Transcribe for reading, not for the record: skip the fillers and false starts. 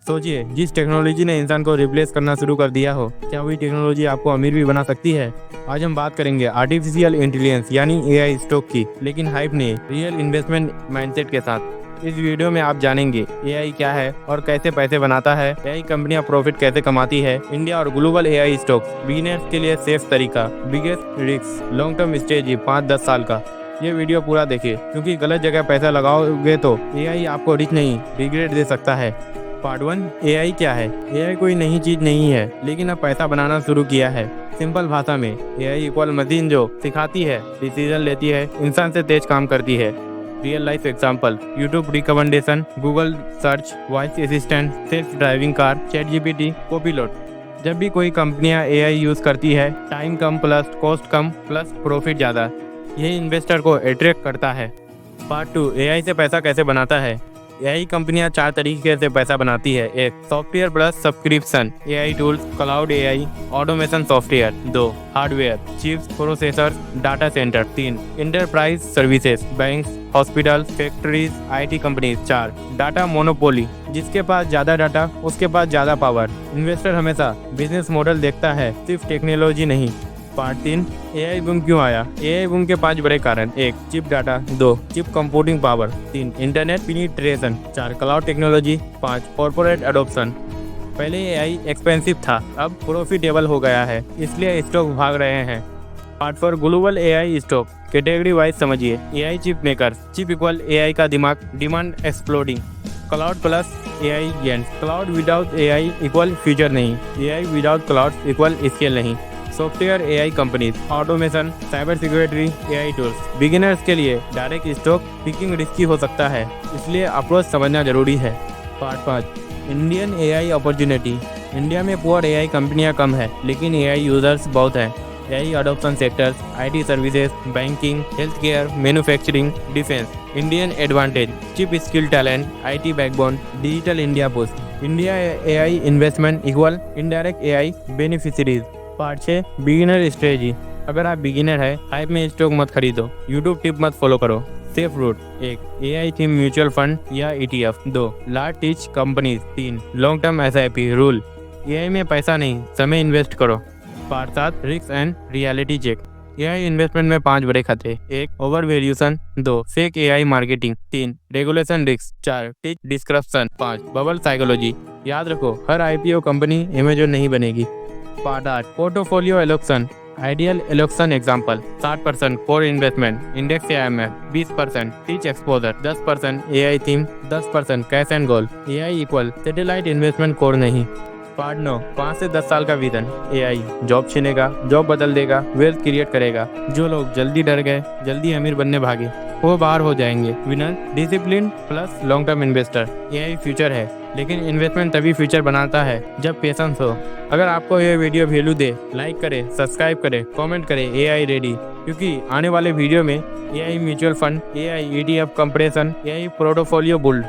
सोचिए, जिस टेक्नोलॉजी ने इंसान को रिप्लेस करना शुरू कर दिया हो, क्या वही टेक्नोलॉजी आपको अमीर भी बना सकती है? आज हम बात करेंगे आर्टिफिशियल इंटेलिजेंस यानी एआई स्टॉक की, लेकिन हाइप नहीं, रियल इन्वेस्टमेंट माइंडसेट के साथ। इस वीडियो में आप जानेंगे एआई क्या है और कैसे पैसे बनाता है, एआई कंपनियां प्रॉफिट कैसे कमाती है, इंडिया और ग्लोबल एआई स्टॉक्स, बिगिनर्स के लिए सेफ तरीका, biggest risk, long term strategy 5-10 साल का। ये वीडियो पूरा देखिए, क्योंकि गलत जगह पैसा लगाओगे तो एआई आपको रिच नहीं, रिग्रेट दे सकता है। पार्ट 1, एआई क्या है? एआई कोई नई चीज नहीं है, लेकिन अब पैसा बनाना शुरू किया है। सिंपल भाषा में, एआई इक्वल मशीन जो सिखाती है, डिसीजन लेती है, इंसान से तेज काम करती है। Real life example, YouTube recommendation, Google search, voice assistant, self driving car, ChatGPT, Copilot. जब भी कोई कंपनियां एआई यूज करती है, टाइम कम प्लस कॉस्ट कम प्लस प्रॉफिट ज़्यादा, यही इन्वेस्टर को अट्रैक्ट करता है। पार्ट 2, एआई से पैसा कैसे बनाता है? एआई कंपनियां 4 तरीके से पैसा बनाती है। 1, software plus subscription, AI tools, Claude AI, automation software. 2, hardware, chips, processor, data centre. 3, enterprise services, banks, hospital, factories, IT companies. 4, data monopoly, जिसके पास ज्यादा डाटा उसके पास ज्यादा पावर। इन्वेस्टर हमेशा बिजनेस मॉडल देखता है, सिर्फ टेक्नोलॉजी नहीं। पार्ट 3, एआई बूम क्यों आया? एआई बूम के 5 बड़े कारण। 1, chip data. 2, chip computing power. 3, internet penetration. 4, cloud technology. 5, corporate adoption. पहले एआई एक्सपेंसिव था, अब प्रॉफिटेबल हो गया है, इसलिए स्टॉक भाग रहे हैं। Part 4, global AI stock. Category wise समझिए। AI chip maker, chip equal AI का दिमाग, demand exploding. Cloud plus AI gains, cloud without AI equal future नहीं, AI without cloud equal scale नहीं। Software AI companies, automation, cyber security, AI tools. Beginners के लिए direct stock picking risky हो सकता है, इसलिए अप्रोच समझना जरूरी है। Part 5, Indian AI opportunity. India में पुअर एआई कंपनियां कम है, लेकिन एआई यूजर्स बहुत हैं। AI adoption sectors, IT services, banking, health care, manufacturing, defence. Indian advantage, cheap skill talent, IT backbone, digital India push. India AI investment equal indirect AI beneficiaries. Part 6, beginner strategy. अगर आप beginner है, hype में stock मत खरीदो, YouTube tip मत follow करो। Safe route. 1, AI theme mutual fund या ETF. 2, large tech companies. 3, long term SIP rule. AI में पैसा नहीं, समय इन्वेस्ट करो। Part 7, risk and reality check. AI investment में 5 बड़े खतरे। 1, over valuation. 2, fake AI marketing. 3, regulation risk. 4, tech disruption. 5, bubble psychology. याद रखो, हर आईपीओ कंपनी अमेजोन नहीं बनेगी। Part 8, portfolio allocation. Ideal allocation example, 60% core investment, index AIMF, 20% teach exposure, 10% AI theme, 10% cash and gold. AI equal satellite investment core नहीं। Part 9, 5 से 10 साल का vision. AI job छीनेगा, job बदल देगा, वेल्थ क्रिएट करेगा। जो लोग जल्दी डर गए, जल्दी अमीर बनने भागे, वो बाहर हो जाएंगे। Winner, discipline plus long term investor. AI future है, लेकिन इन्वेस्टमेंट तभी फ्यूचर बनाता है जब पेशेंस हो। अगर आपको ये वीडियो वैल्यू दे, लाइक करें, सब्सक्राइब करें, कमेंट करें एआई रेडी, क्योंकि आने वाले वीडियो में AI mutual fund, AI ETF compression, AI portfolio built,